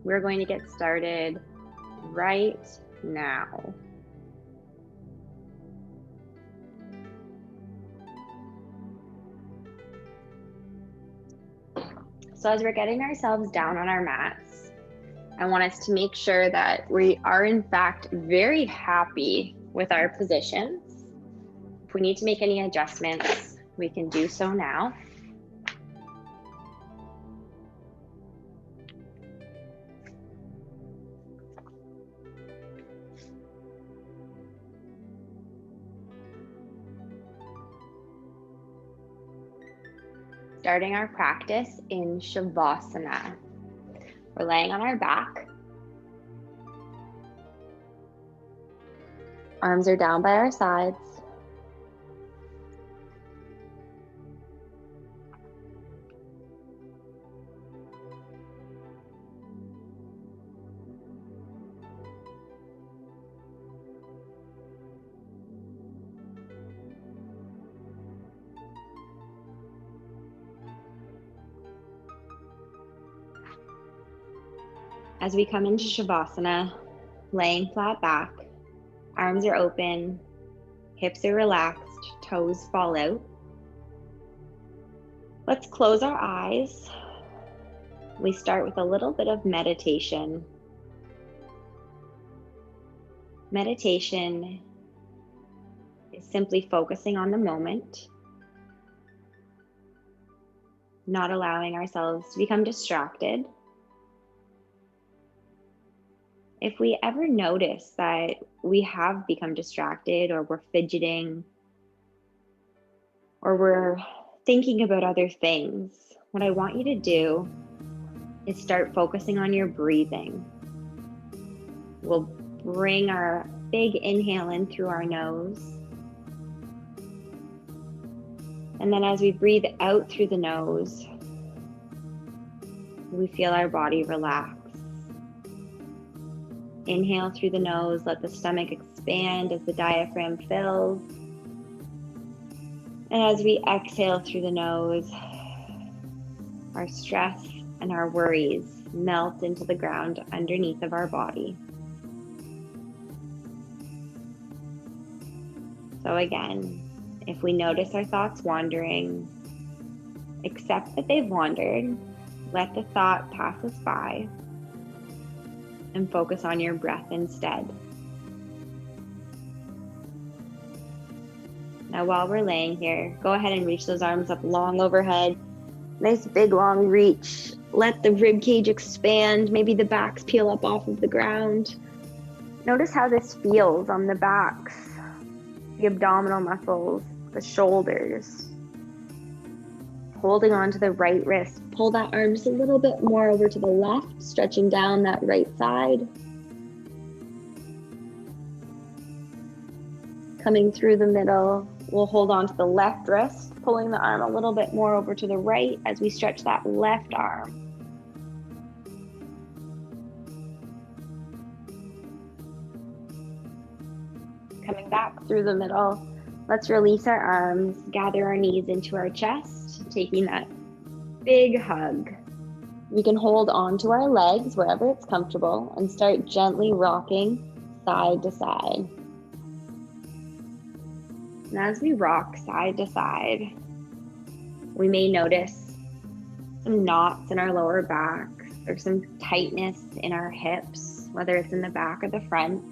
We're going to get started right now. So as we're getting ourselves down on our mats, I want us to make sure that we are in fact very happy with our positions. If we need to make any adjustments, we can do so now. Starting our practice in Shavasana. We're laying on our back. Arms are down by our sides. As we come into Shavasana, laying flat back, arms are open, hips are relaxed, toes fall out. Let's close our eyes. We start with a little bit of meditation. Meditation is simply focusing on the moment, not allowing ourselves to become distracted. If we ever notice that we have become distracted, or we're fidgeting, or we're thinking about other things, what I want you to do is start focusing on your breathing. We'll bring our big inhale in through our nose. And then as we breathe out through the nose, we feel our body relax. Inhale through the nose, let the stomach expand as the diaphragm fills. And as we exhale through the nose, our stress and our worries melt into the ground underneath of our body. So again, if we notice our thoughts wandering, accept that they've wandered, let the thought pass us by, and focus on your breath instead. Now while we're laying here, go ahead and reach those arms up long overhead. Nice big long reach. Let the rib cage expand. Maybe the backs peel up off of the ground. Notice how this feels on the backs, the abdominal muscles, the shoulders. Holding on to the right wrist, pull that arm just a little bit more over to the left, stretching down that right side. Coming through the middle, we'll hold on to the left wrist, pulling the arm a little bit more over to the right as we stretch that left arm. Coming back through the middle, let's release our arms, gather our knees into our chest, taking that big hug. You can hold on to our legs wherever it's comfortable and start gently rocking side to side. And as we rock side to side, we may notice some knots in our lower back or some tightness in our hips, whether it's in the back or the front.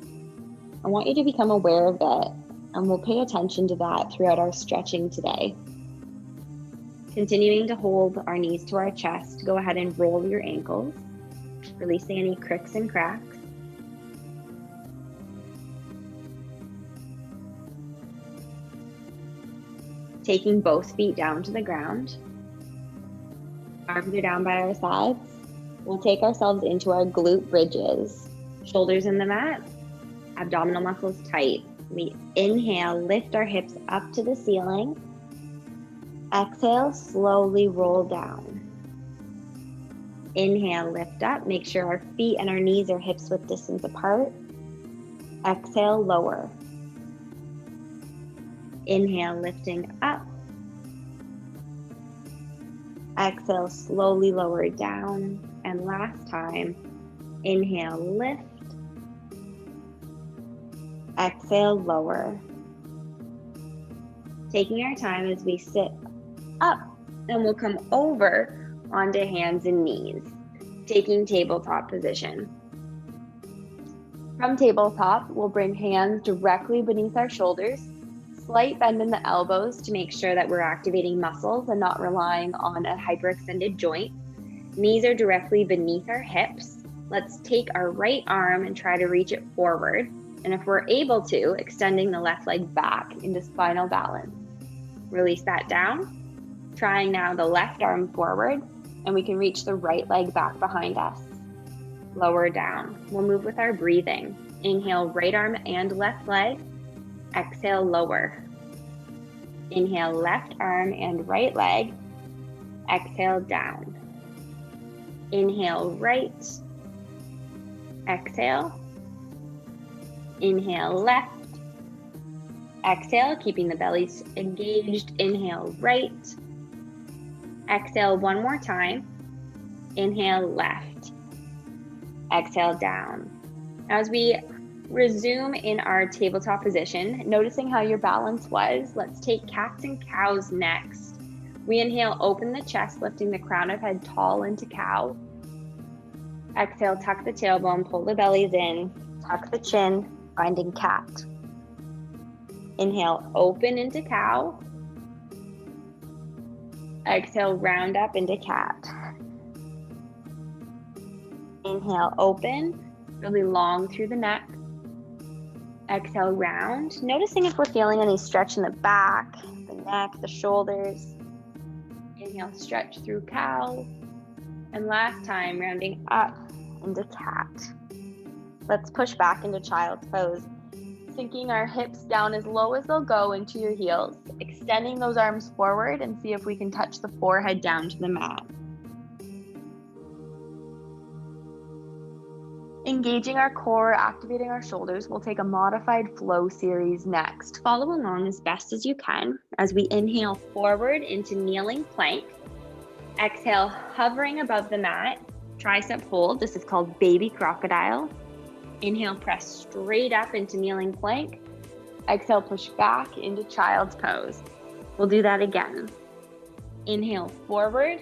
I want you to become aware of it, and we'll pay attention to that throughout our stretching today. Continuing to hold our knees to our chest, go ahead and roll your ankles, releasing any cricks and cracks. Taking both feet down to the ground. Arms are down by our sides. We'll take ourselves into our glute bridges. Shoulders in the mat, abdominal muscles tight. We inhale, lift our hips up to the ceiling. Exhale, slowly roll down. Inhale, lift up. Make sure our feet and our knees are hips width distance apart. Exhale, lower. Inhale, lifting up. Exhale, slowly lower down. And last time, Inhale, lift. Exhale, lower. Taking our time as we sit up, and we'll come over onto hands and knees, taking tabletop position. From tabletop, we'll bring hands directly beneath our shoulders, slight bend in the elbows to make sure that we're activating muscles and not relying on a hyperextended joint. Knees are directly beneath our hips. Let's take our right arm and try to reach it forward. And if we're able to, extending the left leg back into spinal balance. Release that down. Trying now the left arm forward, and we can reach the right leg back behind us. Lower down. We'll move with our breathing. Inhale, right arm and left leg. Exhale, lower. Inhale, left arm and right leg. Exhale, down. Inhale, right. Exhale. Inhale, left. Exhale, keeping the belly engaged. Inhale, right. Exhale one more time. Inhale, left. Exhale, down. As we resume in our tabletop position, noticing how your balance was, let's take cats and cows next. We inhale, open the chest, lifting the crown of head tall into cow. Exhale, tuck the tailbone, pull the bellies in, tuck the chin, finding cat. Inhale, open into cow. Exhale, round up into cat. Inhale, open, really long through the neck. Exhale, round. Noticing if we're feeling any stretch in the back, the neck, the shoulders. Inhale, stretch through cow. And last time, rounding up into cat. Let's push back into child's pose. Sinking our hips down as low as they'll go into your heels. Extending those arms forward and see if we can touch the forehead down to the mat. Engaging our core, activating our shoulders, we'll take a modified flow series next. Follow along as best as you can as we inhale forward into kneeling plank. Exhale, hovering above the mat, tricep hold. This is called baby crocodile. Inhale, press straight up into kneeling plank. Exhale, push back into child's pose. We'll do that again. Inhale, forward.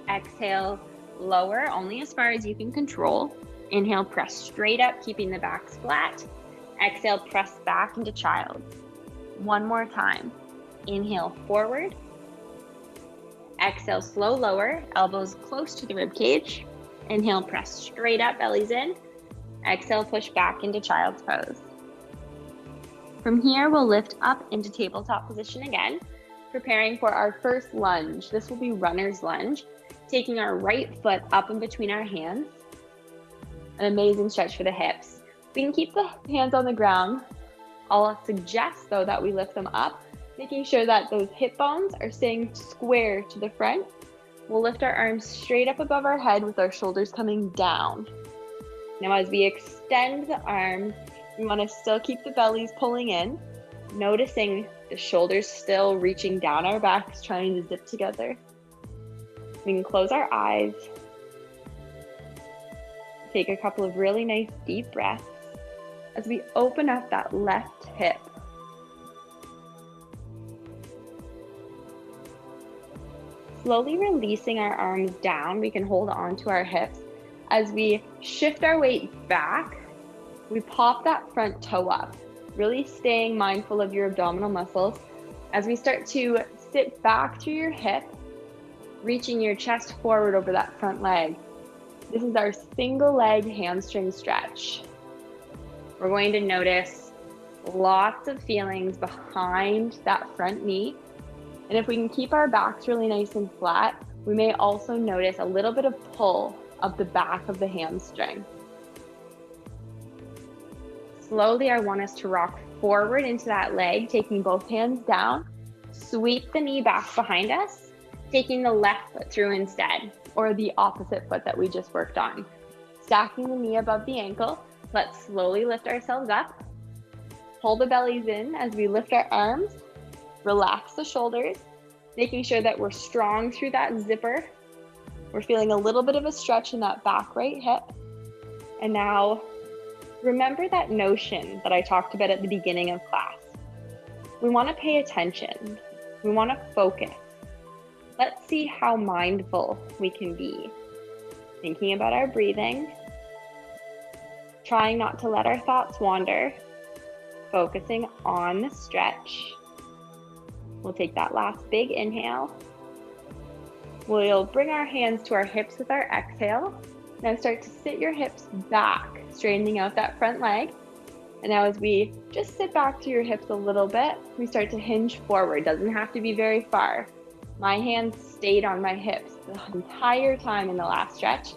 Exhale, lower, only as far as you can control. Inhale, press straight up, keeping the backs flat. Exhale, press back into child. One more time. Inhale, forward. Exhale, slow lower, elbows close to the rib cage. Inhale, press straight up, bellies in. Exhale, push back into child's pose. From here, we'll lift up into tabletop position again, preparing for our first lunge. This will be runner's lunge, taking our right foot up in between our hands. An amazing stretch for the hips. We can keep the hands on the ground. I'll suggest, though, that we lift them up, making sure that those hip bones are staying square to the front. We'll lift our arms straight up above our head with our shoulders coming down. Now, as we extend the arms, we want to still keep the bellies pulling in, noticing the shoulders still reaching down our backs, trying to zip together. We can close our eyes. Take a couple of really nice deep breaths as we open up that left hip. Slowly releasing our arms down, we can hold on to our hips. As we shift our weight back, we pop that front toe up, really staying mindful of your abdominal muscles. As we start to sit back through your hip, reaching your chest forward over that front leg. This is our single leg hamstring stretch. We're going to notice lots of feelings behind that front knee. And if we can keep our backs really nice and flat, we may also notice a little bit of pull of the back of the hamstring. Slowly, I want us to rock forward into that leg, taking both hands down, sweep the knee back behind us, taking the left foot through instead, or the opposite foot that we just worked on. Stacking the knee above the ankle, let's slowly lift ourselves up. Pull the bellies in as we lift our arms. Relax the shoulders, making sure that we're strong through that zipper. We're feeling a little bit of a stretch in that back right hip. And now remember that notion that I talked about at the beginning of class. We want to pay attention. We want to focus. Let's see how mindful we can be. Thinking about our breathing, trying not to let our thoughts wander, focusing on the stretch. We'll take that last big inhale. We'll bring our hands to our hips with our exhale. Now start to sit your hips back, straightening out that front leg. And now as we just sit back to your hips a little bit, we start to hinge forward. Doesn't have to be very far. My hands stayed on my hips the entire time in the last stretch.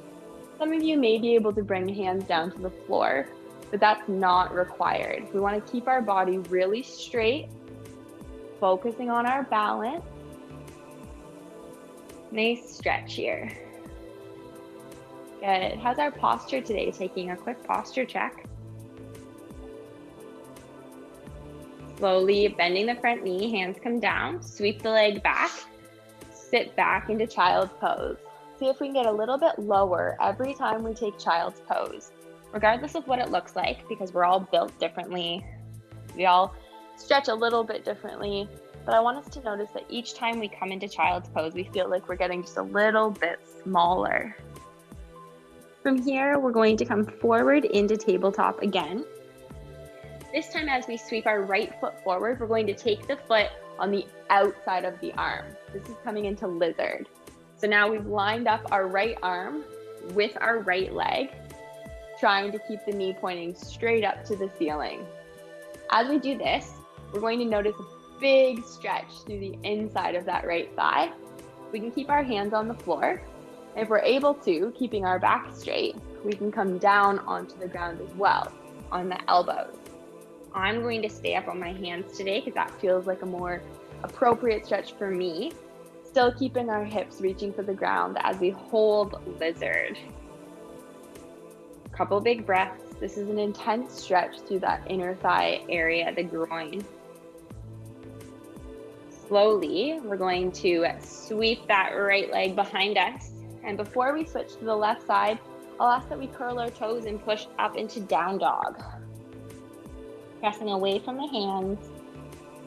Some of you may be able to bring hands down to the floor, but that's not required. We want to keep our body really straight, focusing on our balance. Nice stretch here. Good. How's our posture today? Taking a quick posture check. Slowly bending the front knee, hands come down, sweep the leg back, sit back into child's pose. See if we can get a little bit lower every time we take child's pose, regardless of what it looks like, because we're all built differently. We all stretch a little bit differently, but I want us to notice that each time we come into child's pose, we feel like we're getting just a little bit smaller. From here, we're going to come forward into tabletop again. This time, as we sweep our right foot forward, we're going to take the foot on the outside of the arm. This is coming into lizard. So now we've lined up our right arm with our right leg, trying to keep the knee pointing straight up to the ceiling. As we do this, we're going to notice a big stretch through the inside of that right thigh. We can keep our hands on the floor. If we're able to, keeping our back straight, we can come down onto the ground as well, on the elbows. I'm going to stay up on my hands today because that feels like a more appropriate stretch for me. Still keeping our hips reaching for the ground as we hold lizard. A couple big breaths. This is an intense stretch through that inner thigh area, the groin. Slowly, we're going to sweep that right leg behind us. And before we switch to the left side, I'll ask that we curl our toes and push up into down dog. Pressing away from the hands,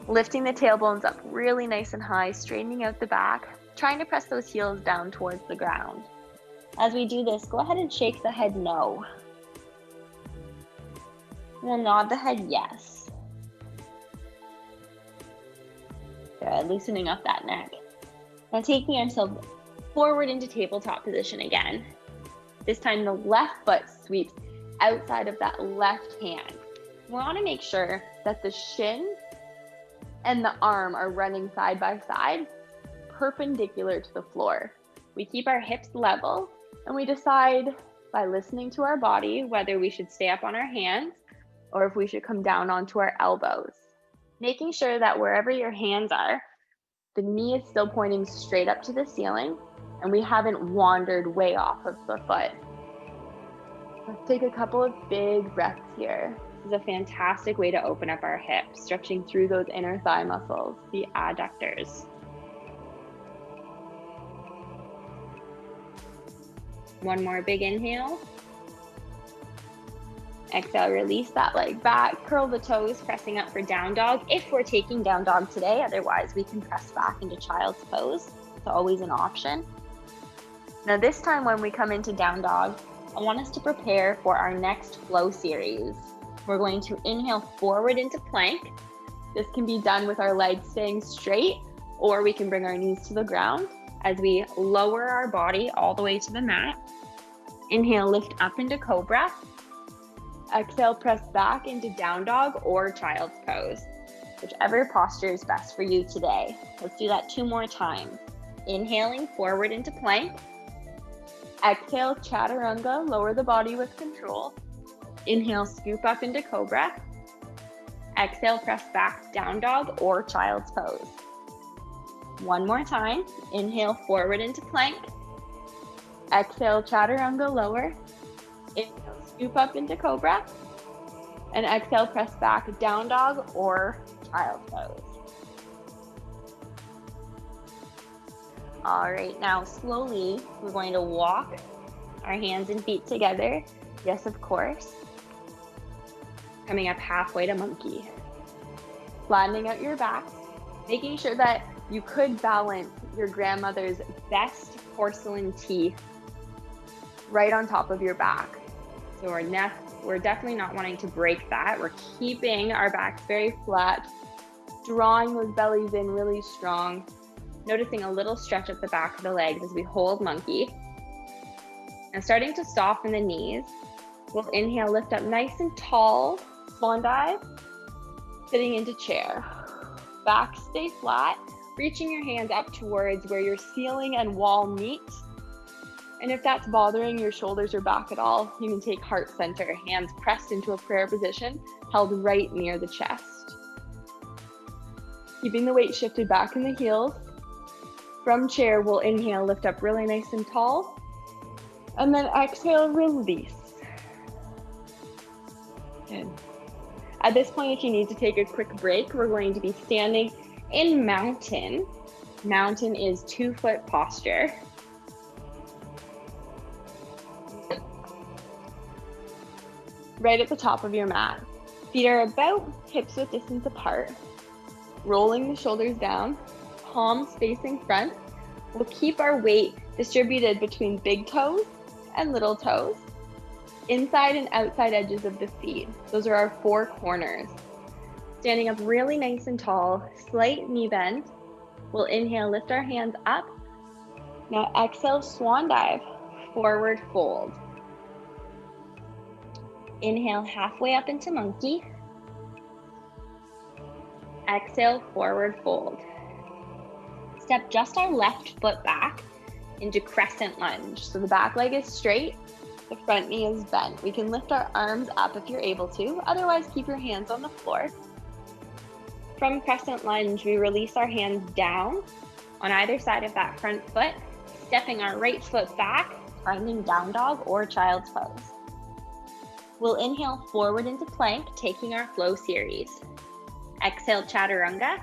lifting the tailbones up really nice and high, straightening out the back, trying to press those heels down towards the ground. As we do this, go ahead and shake the head no. We'll nod the head yes. Good, loosening up that neck. Now taking ourselves forward into tabletop position again. This time the left foot sweeps outside of that left hand. We want to make sure that the shin and the arm are running side by side, perpendicular to the floor. We keep our hips level and we decide by listening to our body whether we should stay up on our hands or if we should come down onto our elbows. Making sure that wherever your hands are, the knee is still pointing straight up to the ceiling and we haven't wandered way off of the foot. Let's take a couple of big breaths here. This is a fantastic way to open up our hips, stretching through those inner thigh muscles, the adductors. One more big inhale. Exhale, release that leg back, curl the toes, pressing up for down dog. If we're taking down dog today, otherwise we can press back into child's pose. It's always an option. Now this time when we come into down dog, I want us to prepare for our next flow series. We're going to inhale forward into plank. This can be done with our legs staying straight, or we can bring our knees to the ground as we lower our body all the way to the mat. Inhale, lift up into cobra. Exhale, press back into down dog or child's pose, whichever posture is best for you today. Let's do that 2 more times. Inhaling forward into plank. Exhale, chaturanga, lower the body with control. Inhale, scoop up into cobra. Exhale, press back, down dog or child's pose. 1 more time. Inhale forward into plank. Exhale, chaturanga, lower. Inhale, scoop up into cobra. And exhale, press back, down dog or child's pose. All right, now slowly, we're going to walk our hands and feet together. Yes, of course. Coming up halfway to monkey. Flattening out your back, making sure that you could balance your grandmother's best porcelain teeth right on top of your back. So we're definitely not wanting to break that. We're keeping our backs very flat, drawing those bellies in really strong, noticing a little stretch at the back of the legs as we hold monkey. And starting to soften the knees, we'll inhale, lift up nice and tall, swan dive, sitting into chair. Back stay flat, reaching your hands up towards where your ceiling and wall meet. And if that's bothering your shoulders or back at all, you can take heart center, hands pressed into a prayer position, held right near the chest. Keeping the weight shifted back in the heels. From chair, we'll inhale, lift up really nice and tall. And then exhale, release. Good. At this point, if you need to take a quick break, we're going to be standing in mountain. Mountain is 2-foot posture. Right at the top of your mat. Feet are about hips-width distance apart. Rolling the shoulders down, palms facing front. We'll keep our weight distributed between big toes and little toes, inside and outside edges of the feet. Those are our 4 corners. Standing up really nice and tall, slight knee bend. We'll inhale, lift our hands up. Now exhale, swan dive, forward fold. Inhale, halfway up into monkey. Exhale, forward fold. Step just our left foot back into crescent lunge. So the back leg is straight, the front knee is bent. We can lift our arms up if you're able to, otherwise keep your hands on the floor. From crescent lunge, we release our hands down on either side of that front foot, stepping our right foot back, finding down dog or child's pose. We'll inhale forward into plank, taking our flow series. Exhale, chaturanga.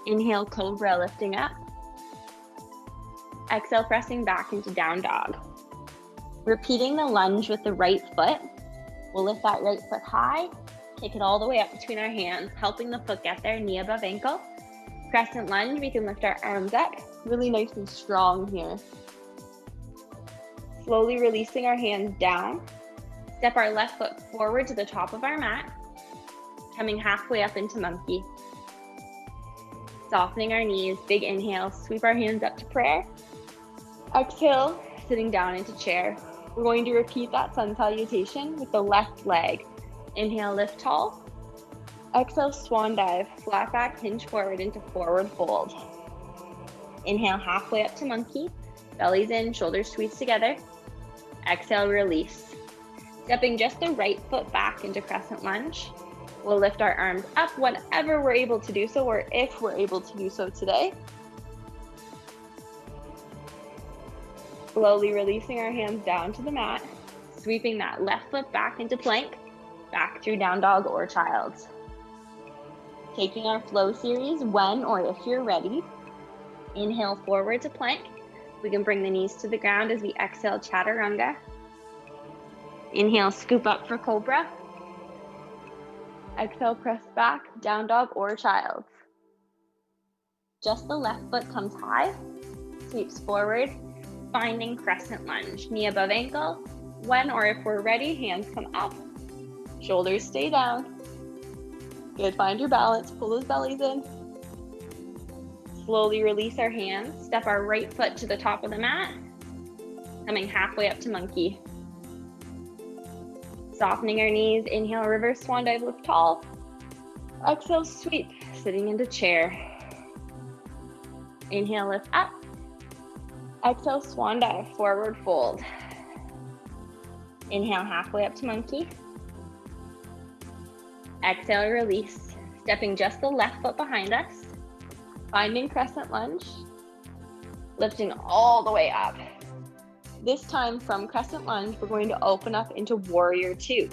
Inhale, cobra, lifting up. Exhale, pressing back into down dog. Repeating the lunge with the right foot. We'll lift that right foot high, take it all the way up between our hands, helping the foot get there, knee above ankle. Crescent lunge, we can lift our arms up, really nice and strong here. Slowly releasing our hands down. Step our left foot forward to the top of our mat, coming halfway up into monkey. Softening our knees, big inhale, sweep our hands up to prayer. Exhale, sitting down into chair. We're going to repeat that sun salutation with the left leg. Inhale, lift tall. Exhale, swan dive, flat back, hinge forward into forward fold. Inhale, halfway up to monkey. Bellies in, shoulders squeeze together. Exhale, release. Stepping just the right foot back into crescent lunge. We'll lift our arms up whenever we're able to do so, or if we're able to do so today. Slowly releasing our hands down to the mat, sweeping that left foot back into plank, back through down dog or child's. Taking our flow series when or if you're ready. Inhale forward to plank. We can bring the knees to the ground as we exhale, chaturanga. Inhale, scoop up for cobra. Exhale, press back, down dog or child's. Just the left foot comes high, sweeps forward, finding crescent lunge. Knee above ankle. When or if we're ready, hands come up, shoulders stay down. Good, find your balance, pull those bellies in. Slowly release our hands, step our right foot to the top of the mat, coming halfway up to monkey. Softening our knees, inhale, reverse swan dive, lift tall. Exhale, sweep, sitting into chair. Inhale, lift up. Exhale, swan dive, forward fold. Inhale, halfway up to monkey. Exhale, release. Stepping just the left foot behind us. Finding crescent lunge. Lifting all the way up. This time from crescent lunge, we're going to open up into warrior 2.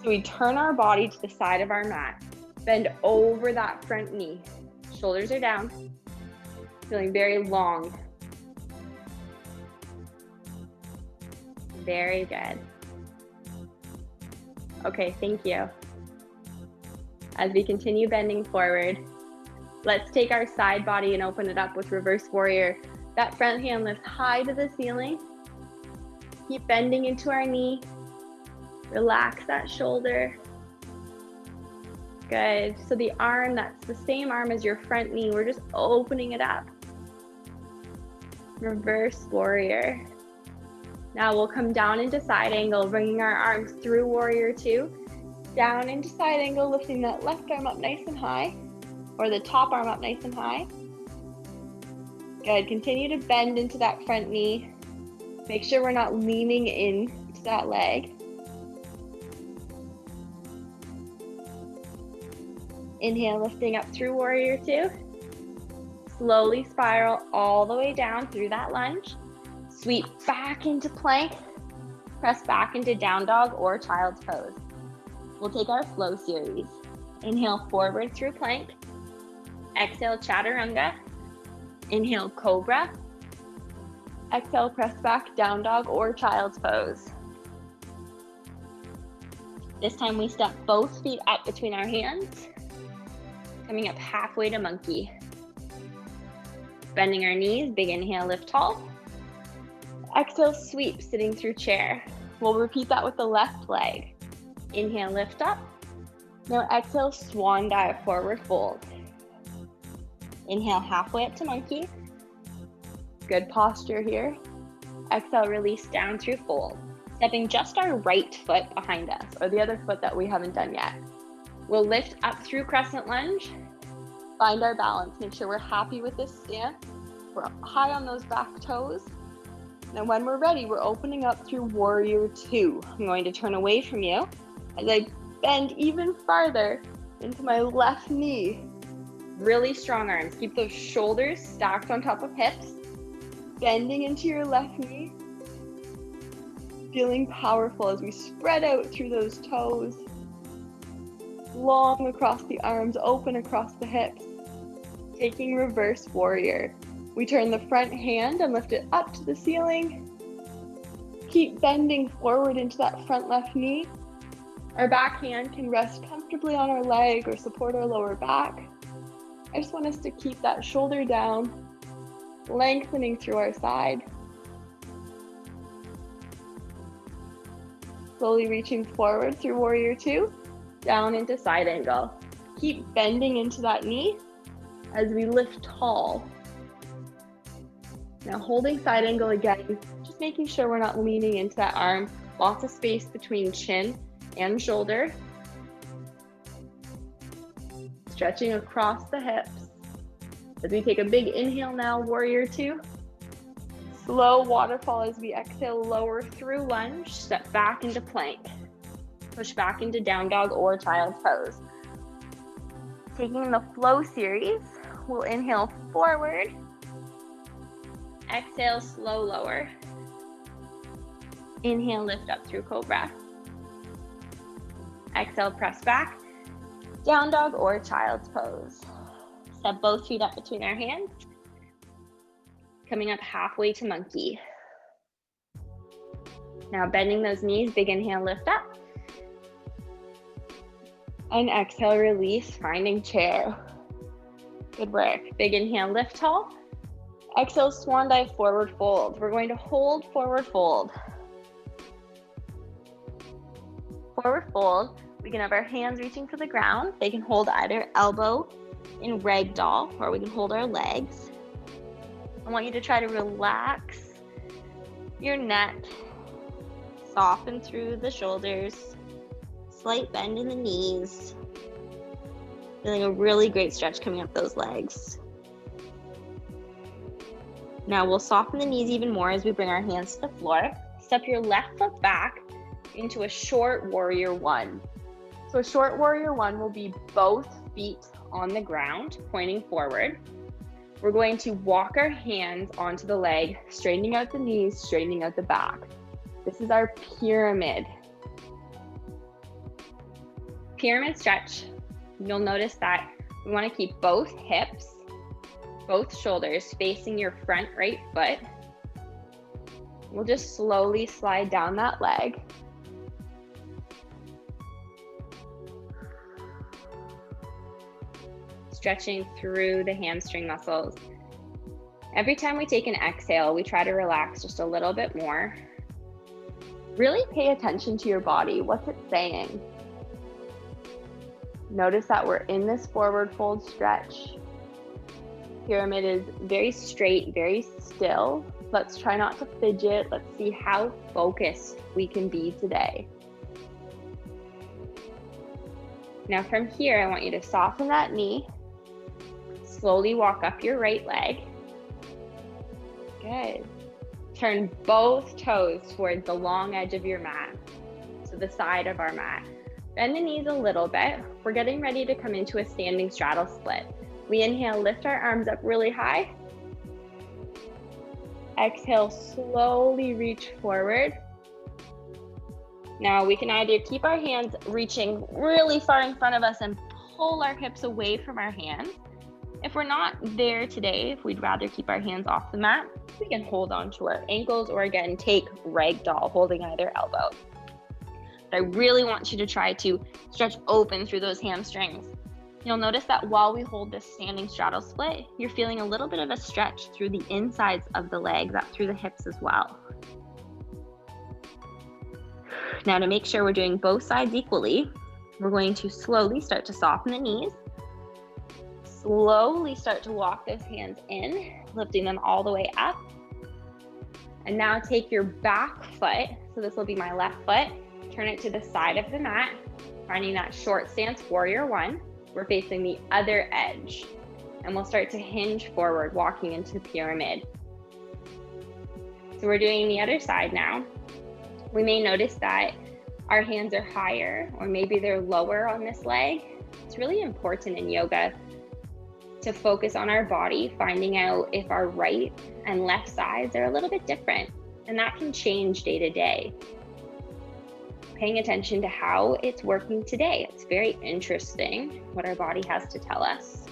So we turn our body to the side of our mat. Bend over that front knee. Shoulders are down. Feeling very long. Very good. Okay, thank you. As we continue bending forward, let's take our side body and open it up with reverse warrior. That front hand lifts high to the ceiling. Keep bending into our knee. Relax that shoulder. Good. So the arm, that's the same arm as your front knee. We're just opening it up. Reverse warrior. Now we'll come down into side angle, bringing our arms through warrior two. Down into side angle, lifting that left arm up nice and high, or the top arm up nice and high. Good. Continue to bend into that front knee. Make sure we're not leaning into that leg. Inhale, lifting up through warrior two. Slowly spiral all the way down through that lunge. Sweep back into plank. Press back into down dog or child's pose. We'll take our flow series. Inhale forward through plank. Exhale chaturanga. Inhale cobra. Exhale press back down dog or child's pose. This time we step both feet up between our hands. Coming up halfway to monkey. Bending our knees, big inhale, lift tall. Exhale, sweep, sitting through chair. We'll repeat that with the left leg. Inhale, lift up. Now exhale, swan dive, forward fold. Inhale, halfway up to monkey. Good posture here. Exhale, release down through fold. Stepping just our right foot behind us, or the other foot that we haven't done yet. We'll lift up through crescent lunge. Find our balance. Make sure we're happy with this stance. We're high on those back toes. Now when we're ready, we're opening up through warrior two. I'm going to turn away from you as I bend even farther into my left knee. Really strong arms. Keep those shoulders stacked on top of hips. Bending into your left knee. Feeling powerful as we spread out through those toes. Long across the arms, open across the hips. Taking reverse warrior. We turn the front hand and lift it up to the ceiling. Keep bending forward into that front left knee. Our back hand can rest comfortably on our leg or support our lower back. I just want us to keep that shoulder down, lengthening through our side. Slowly reaching forward through warrior two, down into side angle. Keep bending into that knee as we lift tall. Now holding side angle again, just making sure we're not leaning into that arm. Lots of space between chin and shoulder. Stretching across the hips. As we take a big inhale now, warrior two. Slow waterfall as we exhale, lower through lunge, step back into plank. Push back into down dog or child's pose. Taking the flow series, we'll inhale forward. Exhale, slow lower. Inhale, lift up through cobra. Exhale, press back. Down dog or child's pose. Step both feet up between our hands. Coming up halfway to monkey. Now bending those knees, big inhale, lift up. And exhale, release, finding chair. Good work. Big inhale, lift tall. Exhale, swan dive, forward fold. We're going to hold forward fold. Forward fold, we can have our hands reaching for the ground. They can hold either elbow in ragdoll, or we can hold our legs. I want you to try to relax your neck, soften through the shoulders, slight bend in the knees. Feeling a really great stretch coming up those legs. Now we'll soften the knees even more as we bring our hands to the floor. Step your left foot back into a short warrior one. So a short warrior one will be both feet on the ground, pointing forward. We're going to walk our hands onto the leg, straightening out the knees, straightening out the back. This is our pyramid. Pyramid stretch. You'll notice that we want to keep both hips both shoulders facing your front right foot. We'll just slowly slide down that leg. Stretching through the hamstring muscles. Every time we take an exhale, we try to relax just a little bit more. Really pay attention to your body. What's it saying? Notice that we're in this forward fold stretch. Pyramid is very straight, very still. Let's try not to fidget. Let's see how focused we can be today. Now from here, I want you to soften that knee. Slowly walk up your right leg. Good. Turn both toes towards the long edge of your mat, so the side of our mat. Bend the knees a little bit. We're getting ready to come into a standing straddle split. We inhale, lift our arms up really high. Exhale, slowly reach forward. Now we can either keep our hands reaching really far in front of us and pull our hips away from our hands. If we're not there today, if we'd rather keep our hands off the mat, we can hold on to our ankles, or again, take ragdoll, holding either elbow. But I really want you to try to stretch open through those hamstrings. You'll notice that while we hold this standing straddle split, you're feeling a little bit of a stretch through the insides of the legs, up through the hips as well. Now to make sure we're doing both sides equally, we're going to slowly start to soften the knees. Slowly start to walk those hands in, lifting them all the way up. And now take your back foot, so this will be my left foot, turn it to the side of the mat, finding that short stance, warrior one. We're facing the other edge, and we'll start to hinge forward, walking into pyramid. So we're doing the other side now. We may notice that our hands are higher, or maybe they're lower on this leg. It's really important in yoga to focus on our body, finding out if our right and left sides are a little bit different, and that can change day to day. Paying attention to how it's working today. It's very interesting what our body has to tell us.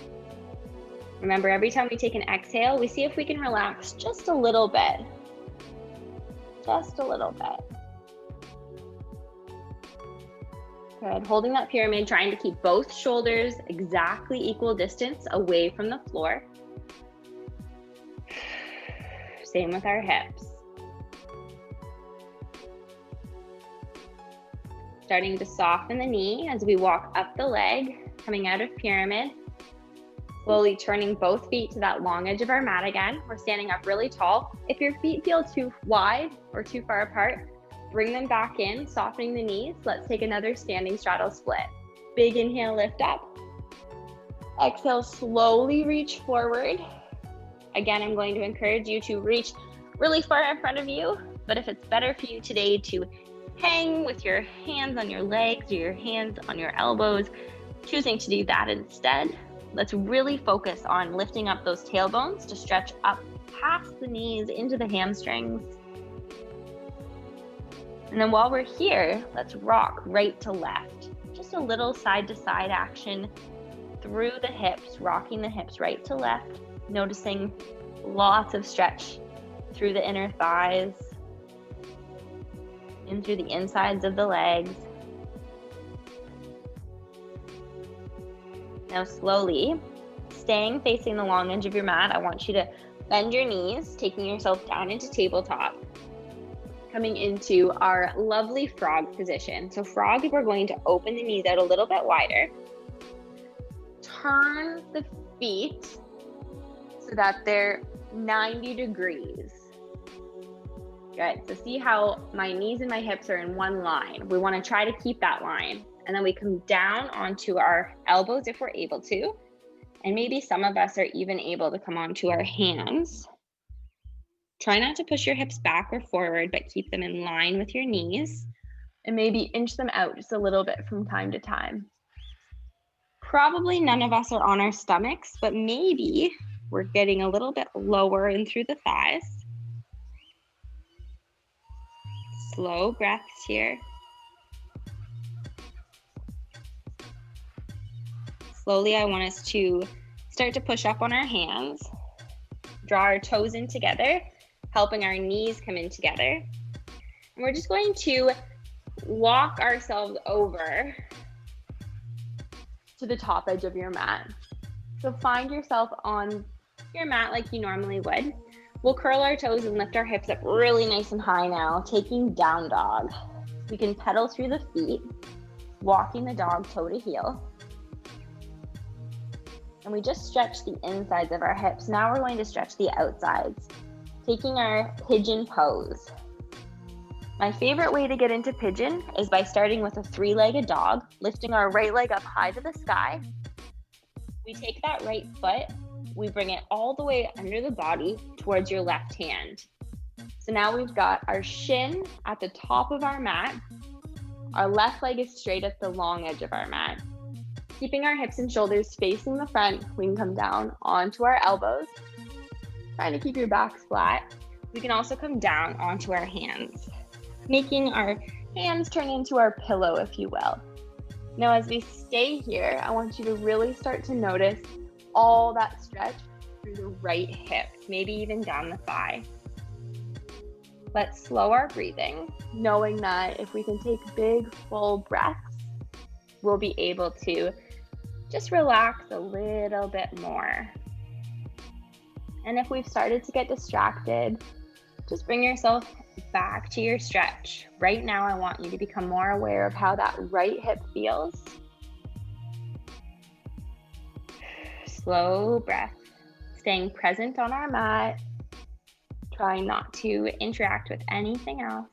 Remember, every time we take an exhale, we see if we can relax just a little bit. Just a little bit. Good. Holding that pyramid, trying to keep both shoulders exactly equal distance away from the floor. Same with our hips. Starting to soften the knee as we walk up the leg, coming out of pyramid. Slowly turning both feet to that long edge of our mat again. We're standing up really tall. If your feet feel too wide or too far apart, bring them back in, softening the knees. Let's take another standing straddle split. Big inhale, lift up. Exhale, slowly reach forward. Again, I'm going to encourage you to reach really far in front of you, but if it's better for you today to hang with your hands on your legs or your hands on your elbows, choosing to do that instead, let's really focus on lifting up those tailbones to stretch up past the knees into the hamstrings. And then while we're here, let's rock right to left. Just a little side to side action through the hips, rocking the hips right to left, noticing lots of stretch through the inner thighs, in through the insides of the legs. Now slowly, staying facing the long edge of your mat, I want you to bend your knees, taking yourself down into tabletop. Coming into our lovely frog position. So frog, we're going to open the knees out a little bit wider. Turn the feet so that they're 90 degrees. Good. So see how my knees and my hips are in one line. We want to try to keep that line. And then we come down onto our elbows if we're able to. And maybe some of us are even able to come onto our hands. Try not to push your hips back or forward, but keep them in line with your knees, and maybe inch them out just a little bit from time to time. Probably none of us are on our stomachs, but maybe we're getting a little bit lower in through the thighs. Slow breaths here. Slowly, I want us to start to push up on our hands. Draw our toes in together, helping our knees come in together. And we're just going to walk ourselves over to the top edge of your mat. So find yourself on your mat like you normally would. We'll curl our toes and lift our hips up really nice and high now, taking down dog. We can pedal through the feet, walking the dog toe to heel. And we just stretch the insides of our hips. Now we're going to stretch the outsides, taking our pigeon pose. My favorite way to get into pigeon is by starting with a three-legged dog, lifting our right leg up high to the sky. We take that right foot, we bring it all the way under the body towards your left hand. So now we've got our shin at the top of our mat. Our left leg is straight at the long edge of our mat. Keeping our hips and shoulders facing the front, we can come down onto our elbows. Trying to keep your backs flat. We can also come down onto our hands, making our hands turn into our pillow, if you will. Now, as we stay here, I want you to really start to notice all that stretch through the right hip, maybe even down the thigh. Let's slow our breathing, knowing that if we can take big, full breaths, we'll be able to just relax a little bit more. And if we've started to get distracted, just bring yourself back to your stretch. Right now, I want you to become more aware of how that right hip feels. Slow breath, staying present on our mat, trying not to interact with anything else.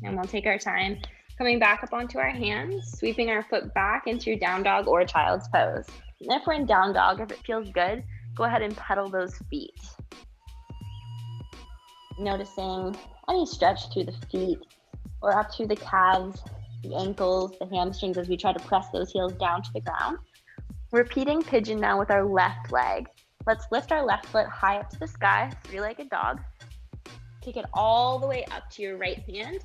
And we'll take our time coming back up onto our hands, sweeping our foot back into down dog or child's pose. And if we're in down dog, if it feels good, go ahead and pedal those feet. Noticing any stretch through the feet or up through the calves, the ankles, the hamstrings as we try to press those heels down to the ground. Repeating pigeon now with our left leg. Let's lift our left foot high up to the sky, three-legged dog. Take it all the way up to your right hand,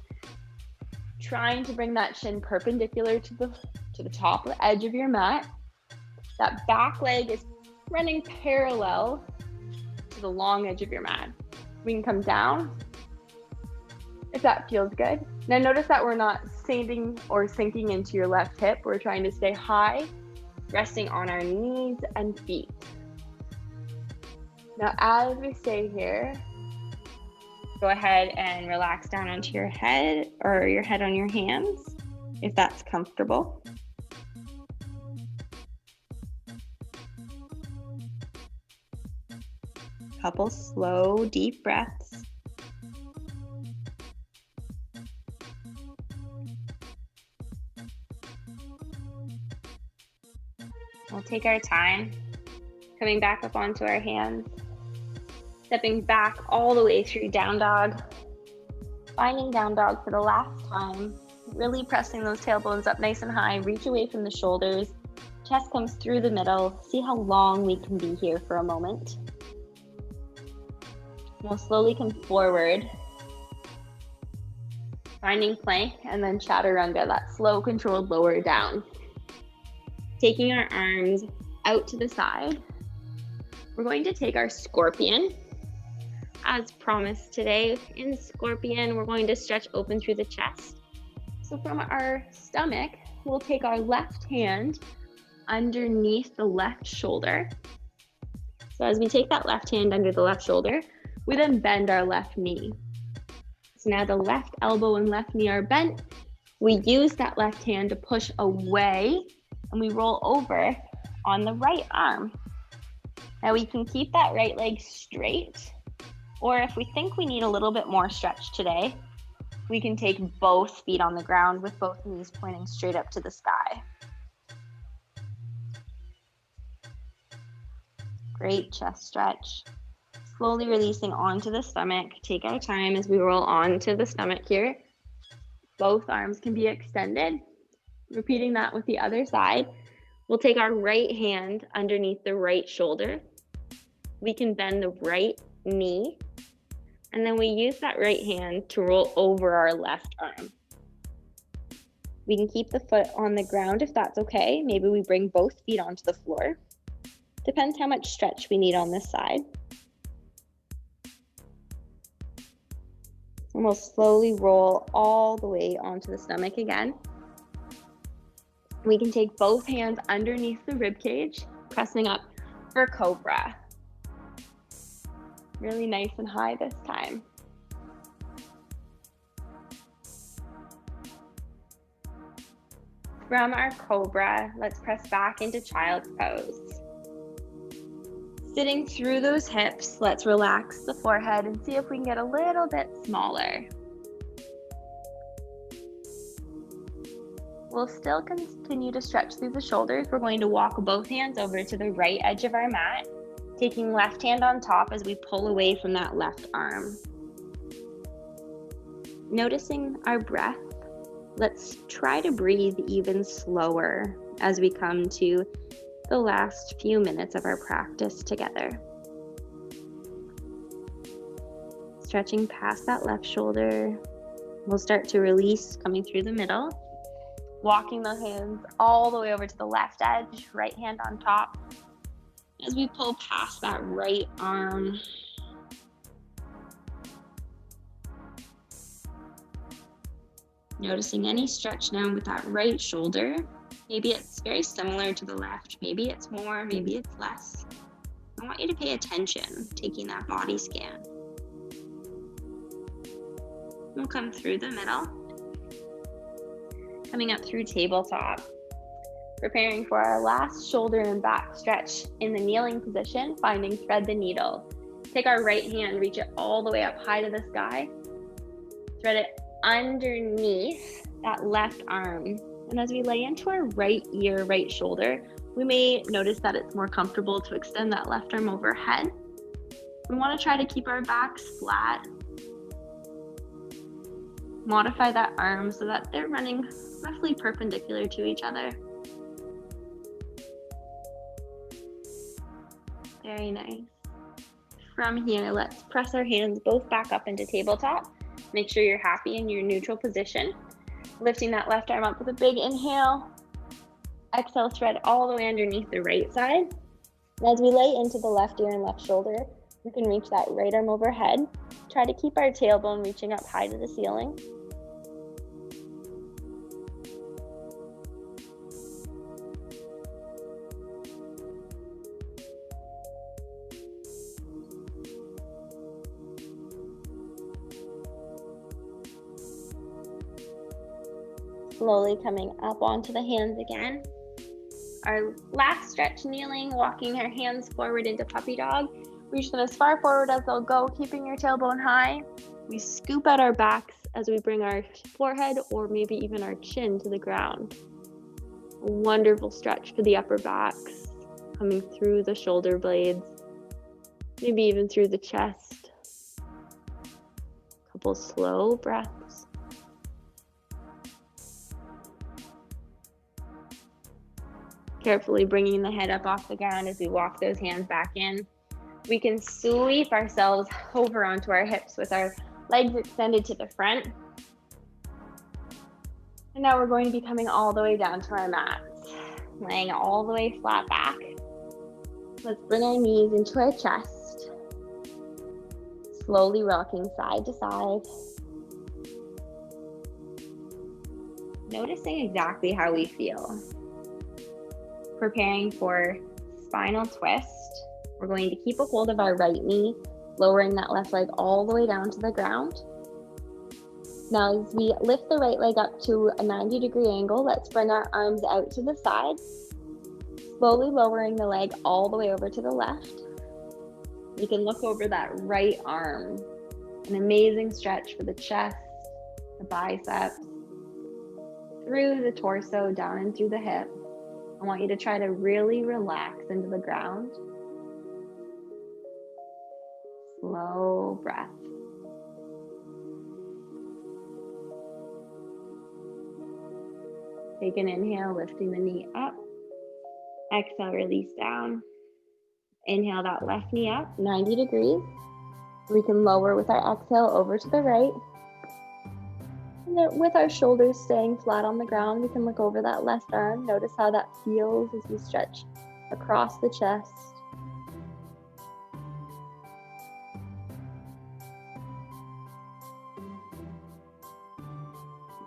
trying to bring that shin perpendicular to the top of the edge of your mat. That back leg is running parallel to the long edge of your mat. We can come down if that feels good. Now notice that we're not standing or sinking into your left hip. We're trying to stay high, resting on our knees and feet. Now as we stay here, go ahead and relax down onto your head or your head on your hands, if that's comfortable. Couple slow, deep breaths. We'll take our time, coming back up onto our hands, stepping back all the way through down dog, finding down dog for the last time, really pressing those tailbones up nice and high, reach away from the shoulders, chest comes through the middle. See how long we can be here for a moment. We'll slowly come forward, finding plank, and then chaturanga, that slow, controlled lower down. Taking our arms out to the side, we're going to take our scorpion. As promised today, in scorpion, we're going to stretch open through the chest. So from our stomach, we'll take our left hand underneath the left shoulder. So as we take that left hand under the left shoulder, we then bend our left knee. So now the left elbow and left knee are bent. We use that left hand to push away and we roll over on the right arm. Now we can keep that right leg straight, or if we think we need a little bit more stretch today, we can take both feet on the ground with both knees pointing straight up to the sky. Great chest stretch. Slowly releasing onto the stomach. Take our time as we roll onto the stomach here. Both arms can be extended. Repeating that with the other side. We'll take our right hand underneath the right shoulder. We can bend the right knee. And then we use that right hand to roll over our left arm. We can keep the foot on the ground if that's okay. Maybe we bring both feet onto the floor. Depends how much stretch we need on this side. And we'll slowly roll all the way onto the stomach again. We can take both hands underneath the rib cage, pressing up for cobra. Really nice and high this time. From our cobra, let's press back into child's pose. Sitting through those hips, let's relax the forehead and see if we can get a little bit smaller. We'll still continue to stretch through the shoulders. We're going to walk both hands over to the right edge of our mat, taking left hand on top as we pull away from that left arm. Noticing our breath, let's try to breathe even slower as we come to the last few minutes of our practice together. Stretching past that left shoulder, we'll start to release coming through the middle, walking the hands all the way over to the left edge, right hand on top, as we pull past that right arm. Noticing any stretch now with that right shoulder. Maybe it's very similar to the left. Maybe it's more, maybe it's less. I want you to pay attention, taking that body scan. We'll come through the middle, coming up through tabletop, preparing for our last shoulder and back stretch in the kneeling position, finding thread the needle. Take our right hand, reach it all the way up high to the sky, thread it underneath that left arm. And as we lay into our right ear, right shoulder, we may notice that it's more comfortable to extend that left arm overhead. We want to try to keep our backs flat. Modify that arm so that they're running roughly perpendicular to each other. Very nice. From here, let's press our hands both back up into tabletop. Make sure you're happy in your neutral position. Lifting that left arm up with a big inhale. Exhale, thread all the way underneath the right side. And as we lay into the left ear and left shoulder, we can reach that right arm overhead. Try to keep our tailbone reaching up high to the ceiling. Slowly coming up onto the hands again. Our last stretch, kneeling, walking our hands forward into puppy dog. Reach them as far forward as they'll go, keeping your tailbone high. We scoop out our backs as we bring our forehead or maybe even our chin to the ground. A wonderful stretch for the upper backs, coming through the shoulder blades, maybe even through the chest. A couple slow breaths. Carefully bringing the head up off the ground as we walk those hands back in. We can sweep ourselves over onto our hips with our legs extended to the front. And now we're going to be coming all the way down to our mats, laying all the way flat back. Let's bring our knees into our chest, slowly rocking side to side. Noticing exactly how we feel. Preparing for spinal twist. We're going to keep a hold of our right knee, lowering that left leg all the way down to the ground. Now, as we lift the right leg up to a 90-degree angle, let's bring our arms out to the side, slowly lowering the leg all the way over to the left. You can look over that right arm. An amazing stretch for the chest, the biceps, through the torso, down and through the hip. I want you to try to really relax into the ground. Slow breath. Take an inhale, lifting the knee up. Exhale, release down. Inhale that left knee up, 90 degrees. We can lower with our exhale over to the right. And then with our shoulders staying flat on the ground, we can look over that left arm. Notice how that feels as we stretch across the chest.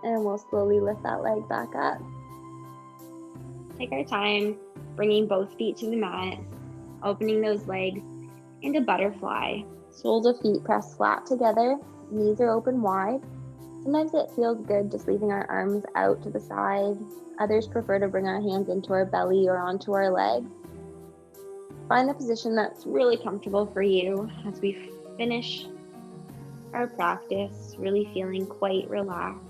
And we'll slowly lift that leg back up. Take our time, bringing both feet to the mat, opening those legs into butterfly. Soles of feet press flat together, knees are open wide. Sometimes it feels good just leaving our arms out to the side. Others prefer to bring our hands into our belly or onto our legs. Find the position that's really comfortable for you as we finish our practice, really feeling quite relaxed.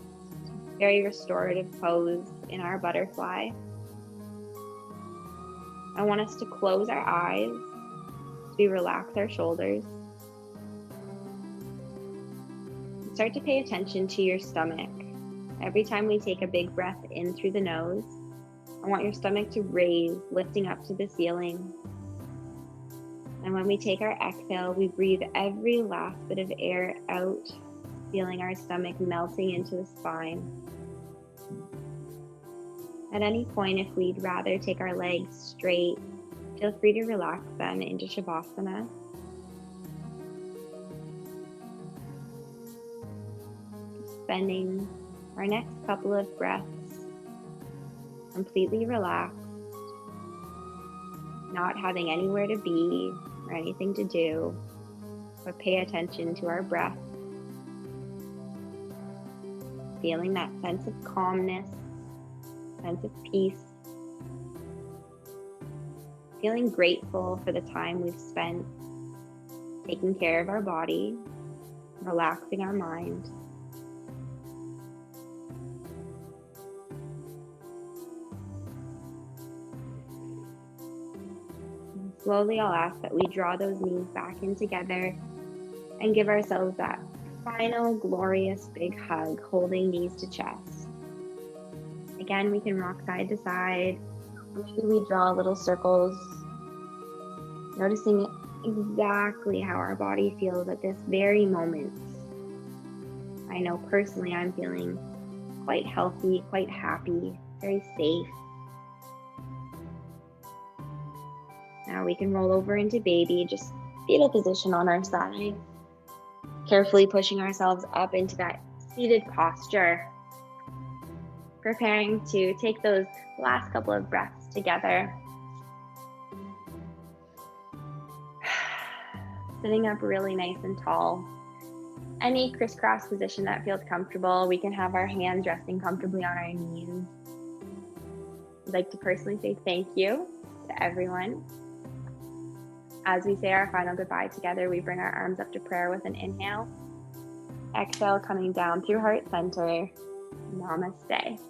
Very restorative pose in our butterfly. I want us to close our eyes as we relax our shoulders. Start to pay attention to your stomach. Every time we take a big breath in through the nose, I want your stomach to raise, lifting up to the ceiling. And when we take our exhale, we breathe every last bit of air out, feeling our stomach melting into the spine. At any point, if we'd rather take our legs straight, feel free to relax them into Shavasana. Spending our next couple of breaths completely relaxed, not having anywhere to be or anything to do, but pay attention to our breath. Feeling that sense of calmness, sense of peace. Feeling grateful for the time we've spent taking care of our body, relaxing our mind. And slowly I'll ask that we draw those knees back in together and give ourselves that final glorious big hug, holding knees to chest. Again, we can rock side to side. Maybe we draw little circles, noticing exactly how our body feels at this very moment. I know personally I'm feeling quite healthy, quite happy, very safe. Now we can roll over into baby, just fetal position on our side. Carefully pushing ourselves up into that seated posture. Preparing to take those last couple of breaths together. Sitting up really nice and tall. Any crisscross position that feels comfortable. We can have our hands resting comfortably on our knees. I'd like to personally say thank you to everyone. As we say our final goodbye together, we bring our arms up to prayer with an inhale. Exhale, coming down through heart center. Namaste.